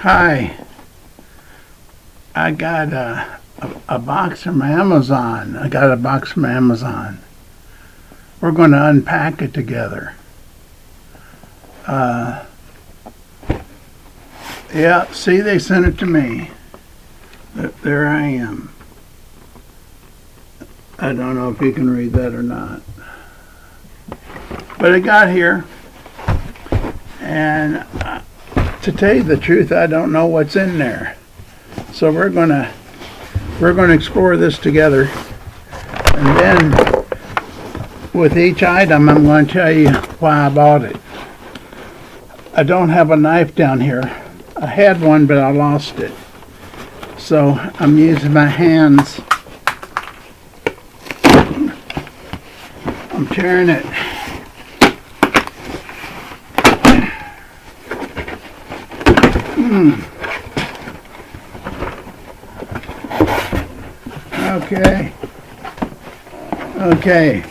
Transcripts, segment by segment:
Hi, I got a box from Amazon. We're going to unpack it together. Yeah, see, they sent it to me. There I am. I don't know if you can read that or not. But it got here. And to tell you the truth, I don't know what's in there. So we're gonna explore this together, and then with each item I'm going to tell you why I bought it. I don't have a knife down here. I had one, but I lost it. So I'm using my hands. I'm tearing it. Okay.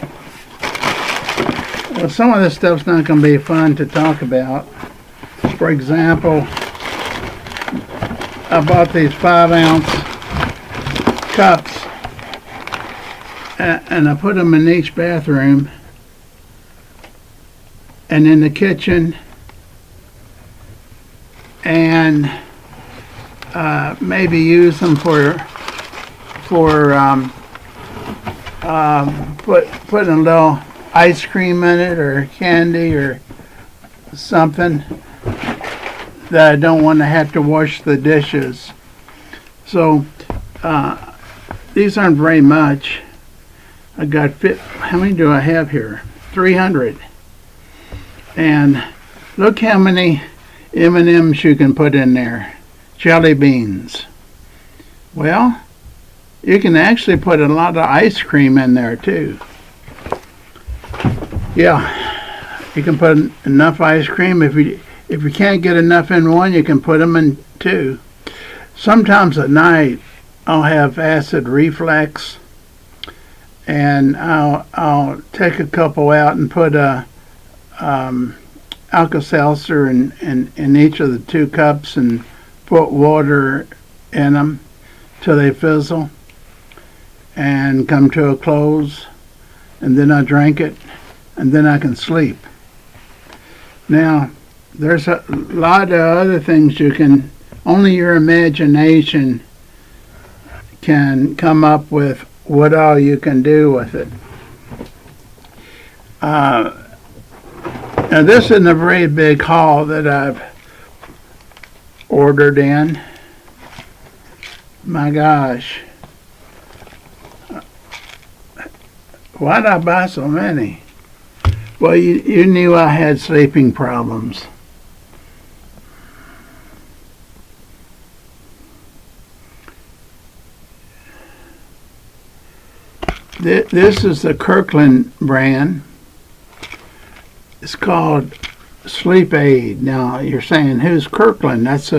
Well, some of this stuff's not going to be fun to talk about. For example, I bought these 5-ounce cups, and I put them in each bathroom and in the kitchen, and maybe use them for putting a little ice cream in it or candy or something that I don't want to have to wash the dishes. So these aren't very much. I got how many do I have here? 300. And look how many M&Ms you can put in there. Jelly beans. Well, you can actually put a lot of ice cream in there too. Yeah, you can put enough ice cream. If you can't get enough in one, you can put them in two. Sometimes at night I'll have acid reflux, and I'll take a couple out and put a Alka-Seltzer in each of the 2 cups and put water in them till they fizzle and come to a close, and then I drink it, and then I can sleep. Now, there's a lot of other things only your imagination can come up with what all you can do with it. Now, this isn't a very big haul that I've ordered in. My gosh. Why did I buy so many? Well, you knew I had sleeping problems. This is the Kirkland brand. It's called Sleep Aid. Now you're saying, who's Kirkland? That's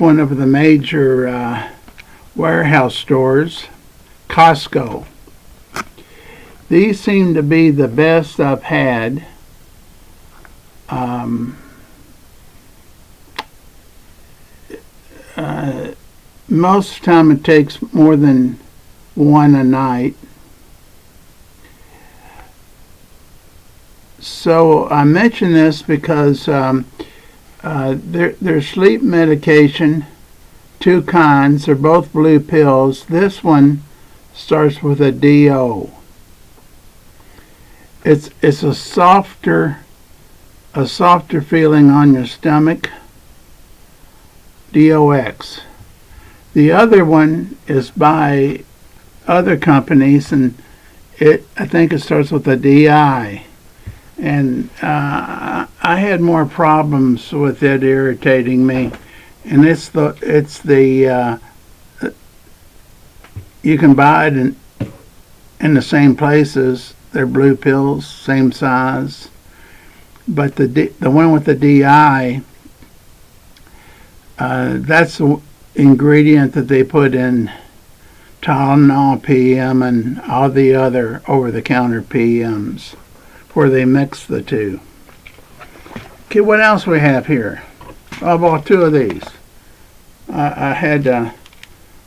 one of the major warehouse stores, Costco. These seem to be the best I've had. Most of the time it takes more than one a night. So I mention this because there's sleep medication, 2 kinds. They're both blue pills. This one starts with a DO. It's a softer feeling on your stomach. DOX. The other one is by other companies, and I think it starts with a DI. And I had more problems with it irritating me. And it's the you can buy it in the same places. They're blue pills, same size. But the one with the DI, that's the ingredient that they put in Tylenol PM and all the other over-the-counter PMs, where they mix the two. Okay, what else we have here? I bought 2 of these. I had to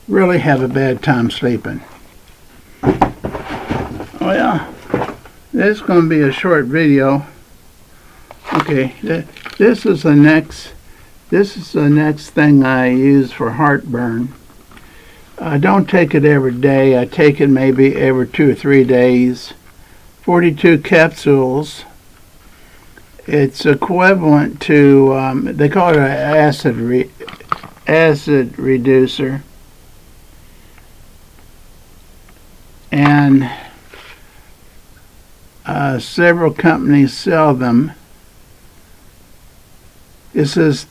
really have a bad time sleeping. Oh yeah, this is going to be a short video. Okay, this is the next thing I use for heartburn. I don't take it every day. I take it maybe every 2 or 3 days. 42 capsules. It's equivalent to, they call it an acid reducer. And several companies sell them. It says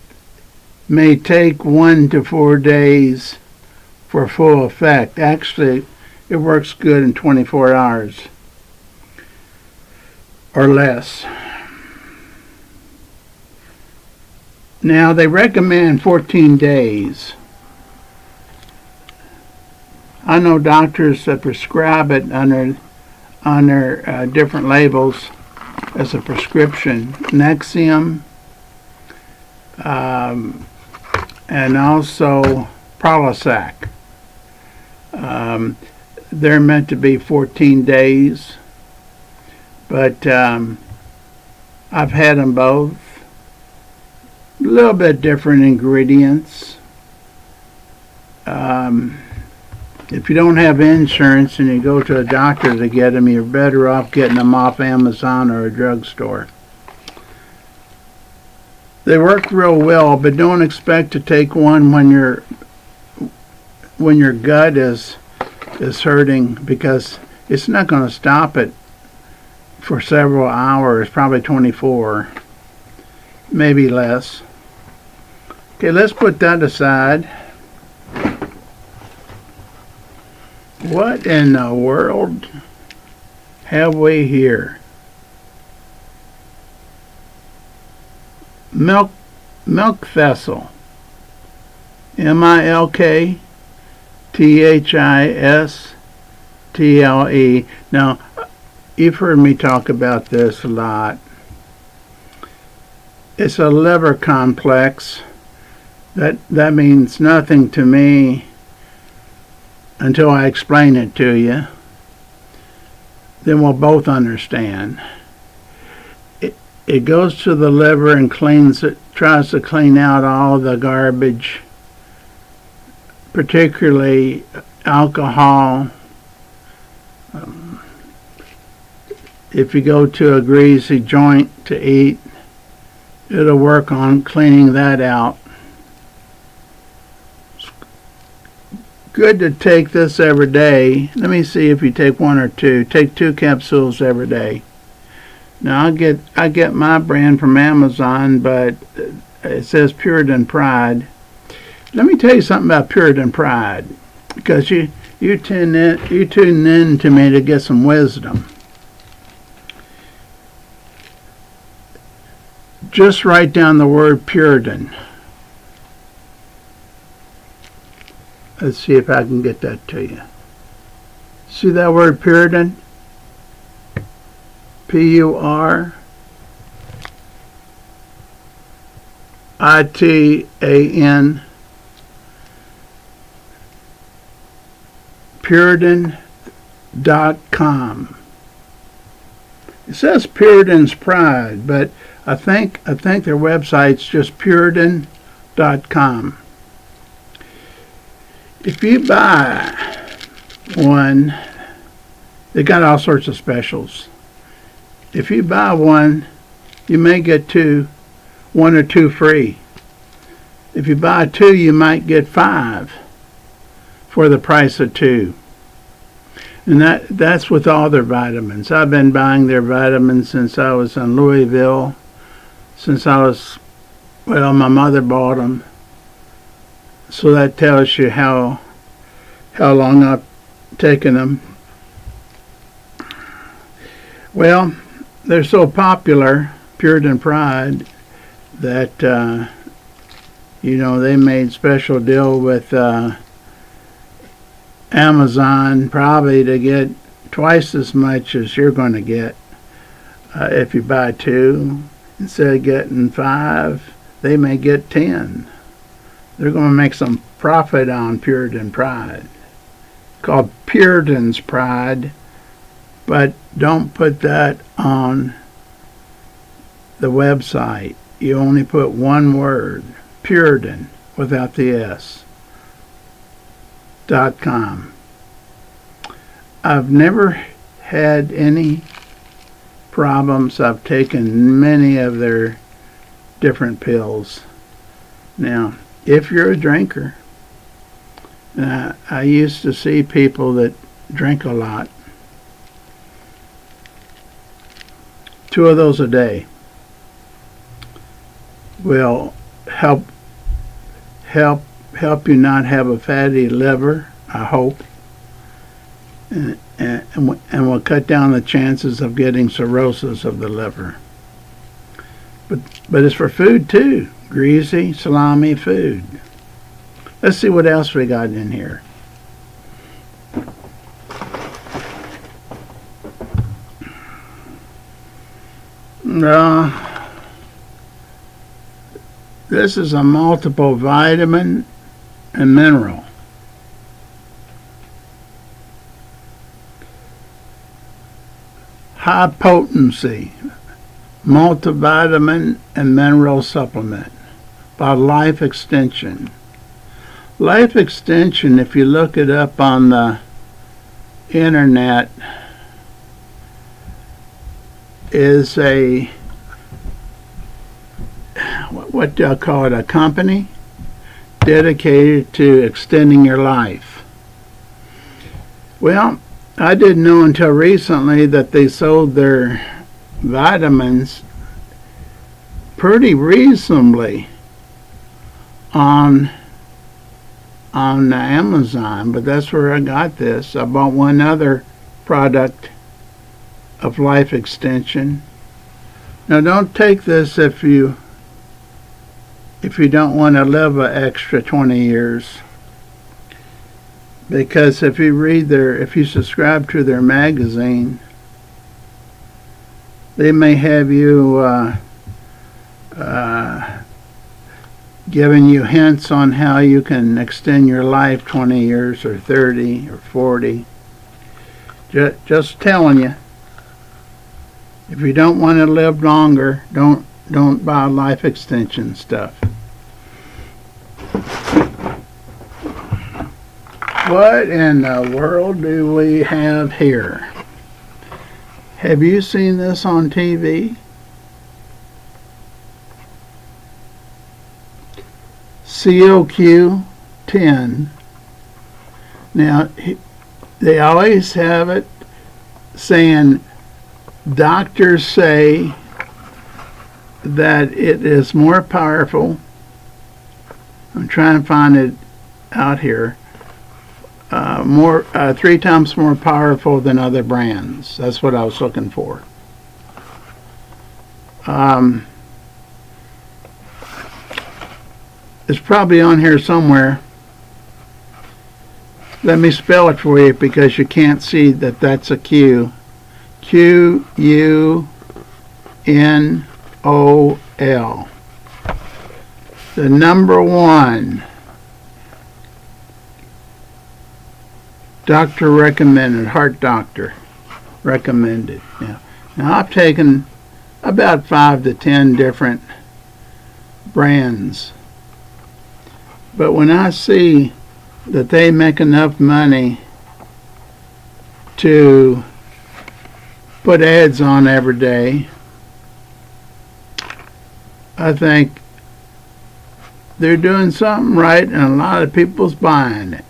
may take 1 to 4 days for full effect. Actually, it works good in 24 hours or less. Now, they recommend 14 days. I know doctors that prescribe it under different labels as a prescription. Nexium, and also Prolisac. They're meant to be 14 days, but I've had them both. A little bit different ingredients. If you don't have insurance and you go to a doctor to get them, you're better off getting them off Amazon or a drugstore. They work real well, but don't expect to take one when your gut is hurting, because it's not going to stop it for several hours, probably 24, maybe less. Okay, let's put that aside. What in the world have we here? Milk thistle. MILKTHISTLE. Now, you've heard me talk about this a lot. It's a liver complex. That means nothing to me until I explain it to you. Then we'll both understand. It goes to the liver and cleans it, tries to clean out all the garbage, particularly alcohol. If you go to a greasy joint to eat, it'll work on cleaning that out. It's good to take this every day. Let me see if you take 1 or 2. Take 2 capsules every day. Now I get my brand from Amazon, but it says Puritan Pride. Let me tell you something about Puritan Pride, because you tune in to me to get some wisdom. Just write down the word Puritan. Let's see if I can get that to you. See that word Puritan? Puritan. Puritan.com. It says Puritan's Pride, but I think their website's just Puritan.com. If you buy one, they got all sorts of specials. If you buy one, you may get 1 or 2 free. If you buy 2, you might get 5 for the price of 2. And that's with all their vitamins. I've been buying their vitamins since I was in Louisville. My mother bought them. So that tells you how long I've taken them. Well, they're so popular, Puritan Pride, that they made special deal with Amazon, probably to get twice as much as you're going to get if you buy 2 instead of getting 5. they may get 10. They're going to make some profit on Puritan Pride. Called Puritan's Pride, but don't put that on the website. You only put one word, Puritan, without the S, .com. I've never had any problems. I've taken many of their different pills. Now, if you're a drinker, I used to see people that drink a lot, 2 of those a day will help you not have a fatty liver, I hope, and will cut down the chances of getting cirrhosis of the liver. But it's for food too, greasy, salami food. Let's see what else we got in here. This is a multiple vitamin and mineral. High potency multivitamin and mineral supplement by Life Extension. Life Extension, if you look it up on the internet, is what do I call it, a company dedicated to extending your life. Well, I didn't know until recently that they sold their vitamins pretty reasonably on Amazon, but that's where I got this. I bought one other product of Life Extension. Now, don't take this if you don't want to live an extra 20 years, because if you subscribe to their magazine, they may have you giving you hints on how you can extend your life 20 years or 30 or 40. Just telling you, if you don't want to live longer, don't buy life extension stuff. What in the world do we have here? Have you seen this on TV? COQ 10. Now, they always have it saying, doctors say that it is more powerful. I'm trying to find it out here. 3 times more powerful than other brands. That's what I was looking for. It's probably on here somewhere. Let me spell it for you because you can't see that that's a Q. QUNOL. The number 1. Doctor recommended, heart doctor recommended. Now I've taken about 5 to 10 different brands. But when I see that they make enough money to put ads on every day, I think they're doing something right and a lot of people's buying it.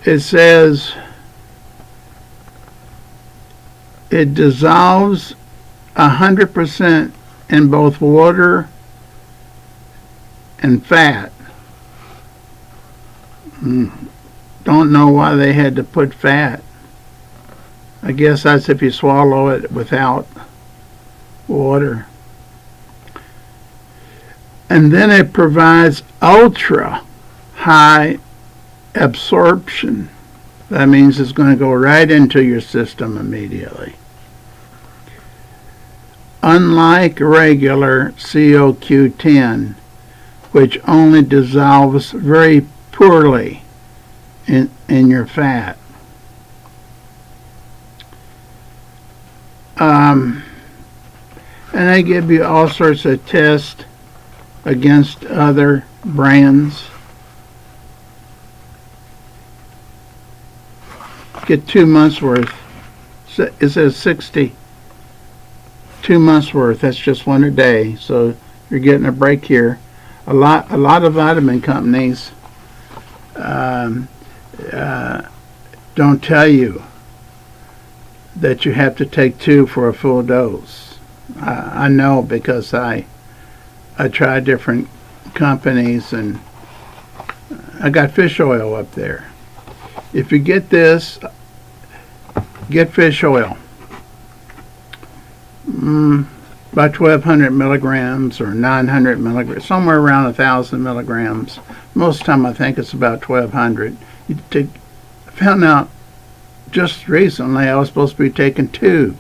It says it dissolves 100% in both water and fat. Don't know why they had to put fat. I guess that's if you swallow it without water. And then it provides ultra high absorption. That means it's going to go right into your system immediately. unlike regular CoQ10, which only dissolves very poorly in your fat. And they give you all sorts of tests against other brands. Get 2 months worth. It says 60. 2 months worth. That's just one a day. So you're getting a break here. A lot of vitamin companies don't tell you that you have to take 2 for a full dose. I know because I tried different companies, and I got fish oil up there. If you get this, get fish oil. About 1,200 milligrams or 900 milligrams, somewhere around 1,000 milligrams. Most of the time I think it's about 1,200. I found out just recently I was supposed to be taking 2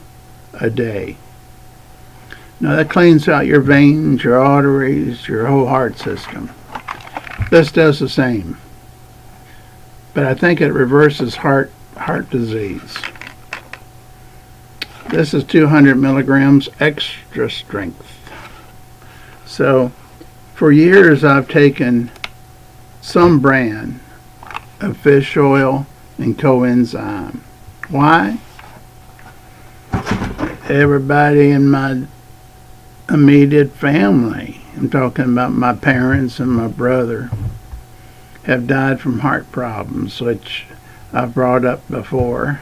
a day. Now that cleans out your veins, your arteries, your whole heart system. This does the same. But I think it reverses heart disease. This is 200 milligrams extra strength. So for years I've taken some brand of fish oil and coenzyme. Why? Everybody in my immediate family, I'm talking about my parents and my brother, have died from heart problems, which I've brought up before.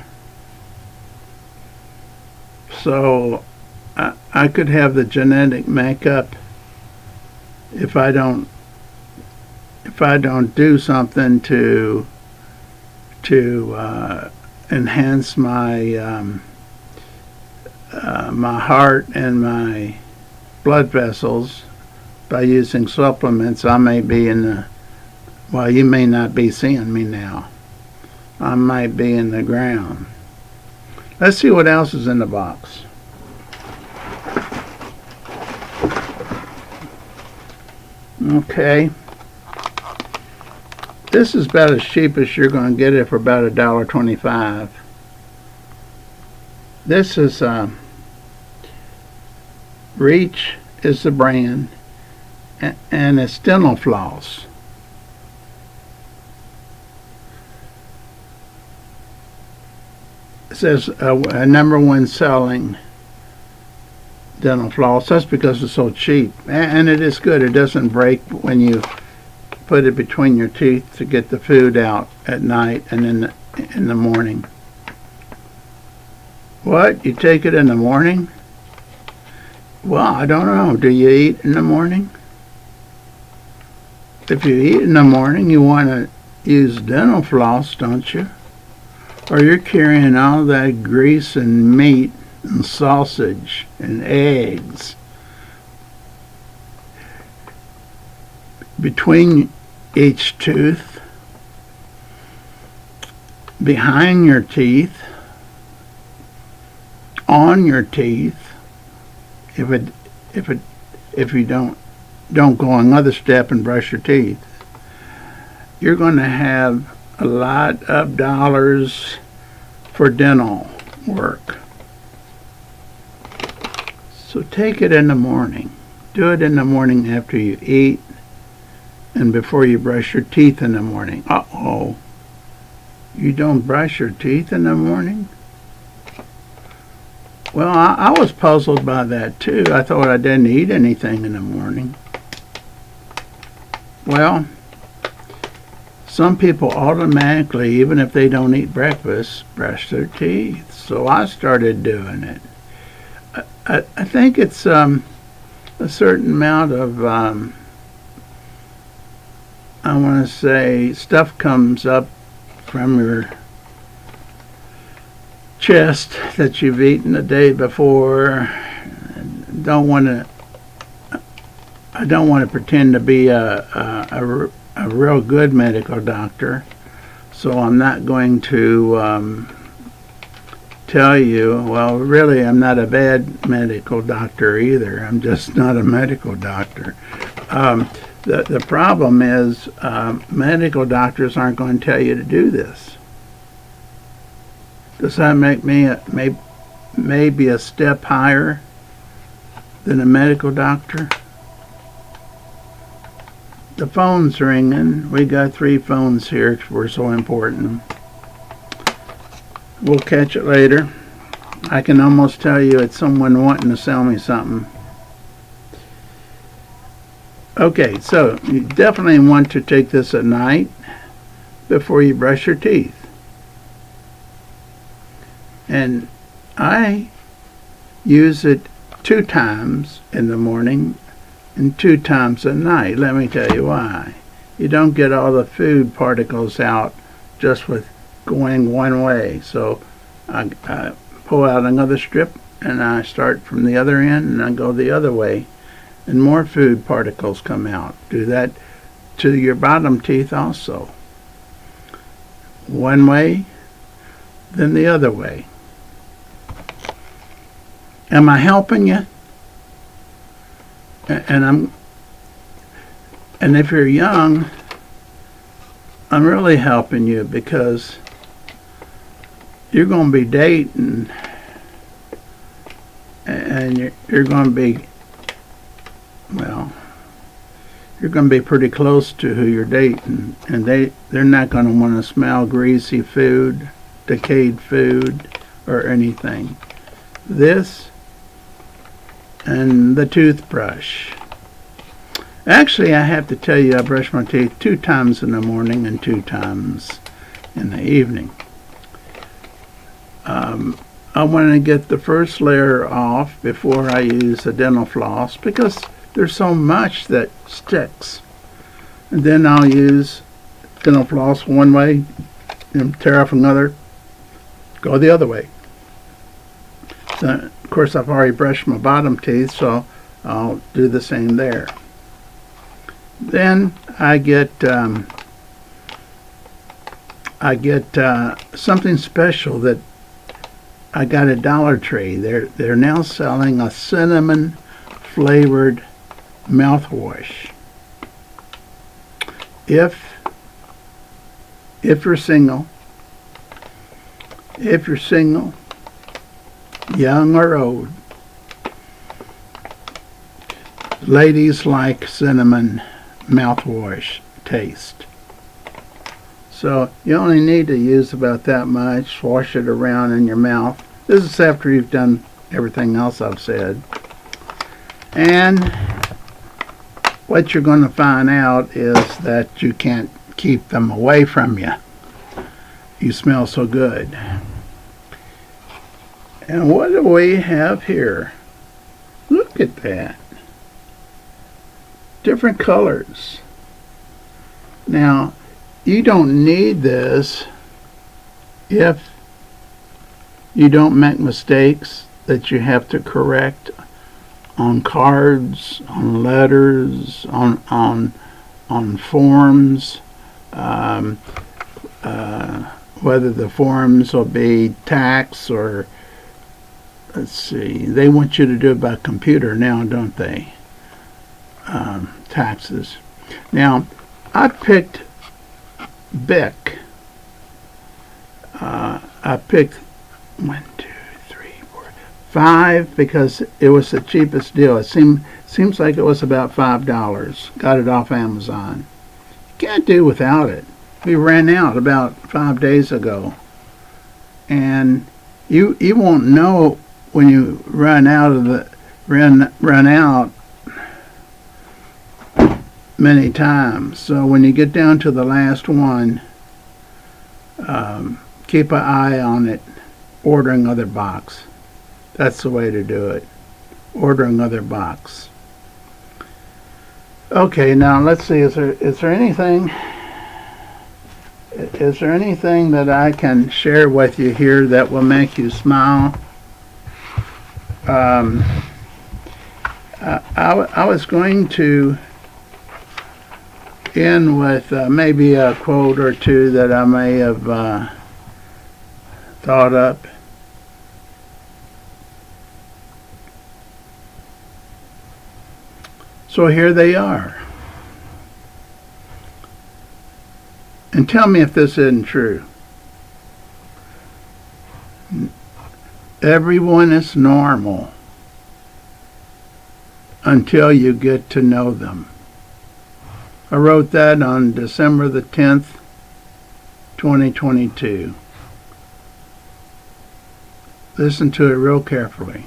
So I could have the genetic makeup if I don't do something to enhance my my heart and my blood vessels by using supplements. I may be in the, well, you may not be seeing me now. I might be in the ground. Let's see what else is in the box. Okay. This is about as cheap as you're going to get it for about $1.25. This is Reach is the brand, and it's dental floss. It says a #1 selling dental floss. That's because it's so cheap, and it is good. It doesn't break when you put it between your teeth to get the food out at night and in the morning. What? You take it in the morning? Well, I don't know. Do you eat in the morning? If you eat in the morning, you want to use dental floss, don't you? Or you're carrying all that grease and meat and sausage and eggs between each tooth, behind your teeth, on your teeth. If you don't go another step and brush your teeth, you're going to have a lot of dollars for dental work. So take it in the morning. Do it in the morning after you eat and before you brush your teeth in the morning. Uh-oh. You don't brush your teeth in the morning? Well, I was puzzled by that too. I thought I didn't eat anything in the morning. Well, some people automatically, even if they don't eat breakfast, brush their teeth. So I started doing it. I think it's a certain amount of, I want to say, stuff comes up from your chest that you've eaten the day before. I don't want to pretend to be a real good medical doctor, so I'm not going to tell you, well, really, I'm not a bad medical doctor either. I'm just not a medical doctor. The problem is medical doctors aren't going to tell you to do this. Does that make me maybe a step higher than a medical doctor? The phone's ringing. We got 3 phones here 'cause we're so important. We'll catch it later. I can almost tell you it's someone wanting to sell me something. Okay, so you definitely want to take this at night before you brush your teeth. And I use it 2 times in the morning and 2 times at night. Let me tell you why. You don't get all the food particles out just with going one way. So I pull out another strip and I start from the other end and I go the other way, and more food particles come out. Do that to your bottom teeth also. One way, then the other way. Am I helping you? And if you're young, I'm really helping you, because you're going to be dating, and you're going to be, well, you're going to be pretty close to who you're dating, and they're not going to want to smell greasy food, decayed food, or anything. This and the toothbrush. Actually, I have to tell you, I brush my teeth 2 times in the morning and 2 times in the evening. I want to get the first layer off before I use a dental floss, because there's so much that sticks. And then I'll use dental floss one way and tear off another, go the other way. So, of course, I've already brushed my bottom teeth, so I'll do the same there. Then I get something special that I got at Dollar Tree. They're now selling a cinnamon flavored mouthwash. If you're single, young or old, ladies like cinnamon mouthwash taste. So you only need to use about that much. Wash it around in your mouth. This is after you've done everything else I've said. And what you're going to find out is that you can't keep them away from you. You smell so good. And what do we have here? Look at that. Different colors. Now, you don't need this if you don't make mistakes that you have to correct on cards, on letters, on forms, whether the forms will be tax or, let's see, they want you to do it by computer now, don't they? Taxes. Now, I picked Bic. I picked 5 because it was the cheapest deal. It seems like it was about $5. Got it off Amazon. Can't do without it. We ran out about 5 days ago, and you won't know when you run out many times. So when you get down to the last one, keep an eye on it. Order another box. That's the way to do it. Order another box. Okay, now let's see. Is there anything that I can share with you here that will make you smile? I was going to end with maybe a quote or two that I may have thought up. So here they are. And tell me if this isn't true. Everyone is normal until you get to know them. I wrote that on December the 10th, 2022. Listen to it real carefully.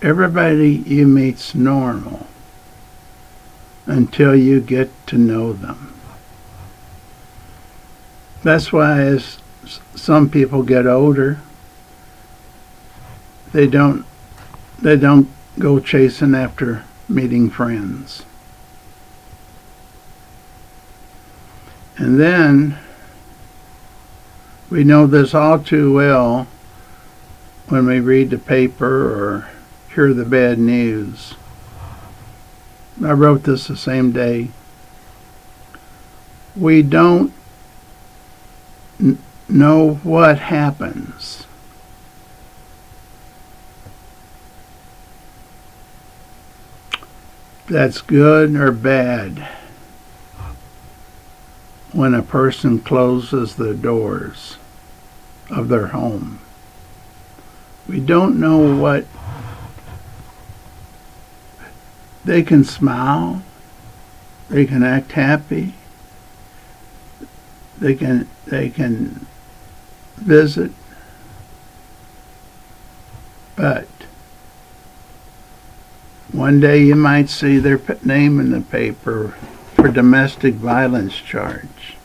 Everybody you meet's normal until you get to know them. That's why as some people get older, they don't go chasing after meeting friends. And then we know this all too well when we read the paper or hear the bad news. I wrote this the same day. We don't know what happens. That's good or bad when a person closes the doors of their home. We don't know what they can smile, they can act happy, they can visit, but one day you might see their name in the paper for domestic violence charge.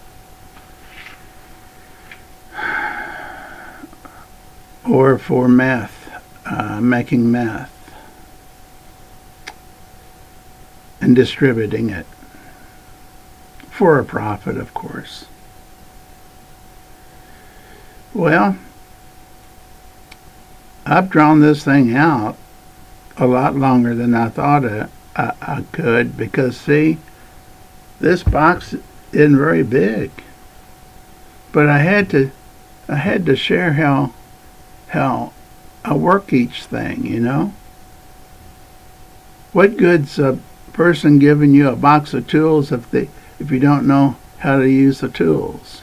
Or for meth, making meth and distributing it for a profit, of course. Well, I've drawn this thing out a lot longer than I thought I could, because see, this box isn't very big, but I had to share how I work each thing, you know. What good's a person giving you a box of tools if you don't know how to use the tools?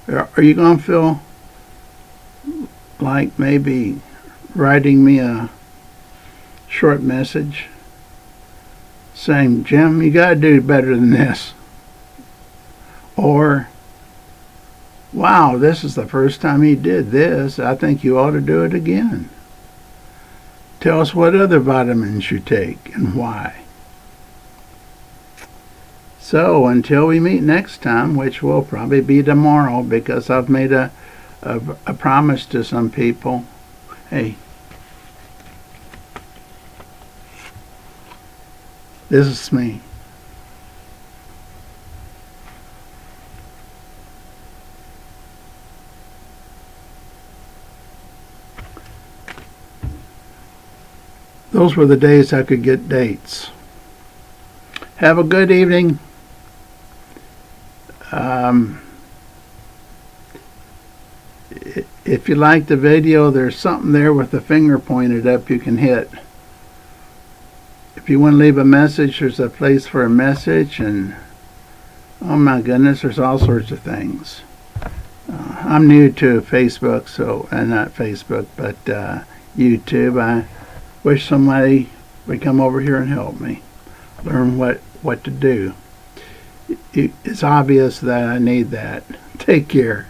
Are you going to feel like maybe writing me a short message saying, Jim, you got to do better than this? Or, wow, this is the first time he did this. I think you ought to do it again. Tell us what other vitamins you take and why. So until we meet next time, which will probably be tomorrow, because I've made a promise to some people. Hey, this is me. Those were the days I could get dates. Have a good evening. If you like the video, there's something there with the finger pointed up you can hit. If you want to leave a message, there's a place for a message, and oh my goodness, there's all sorts of things. I'm new to Facebook, so not Facebook, but YouTube. I wish somebody would come over here and help me learn what to do. It's obvious that I need that. Take care.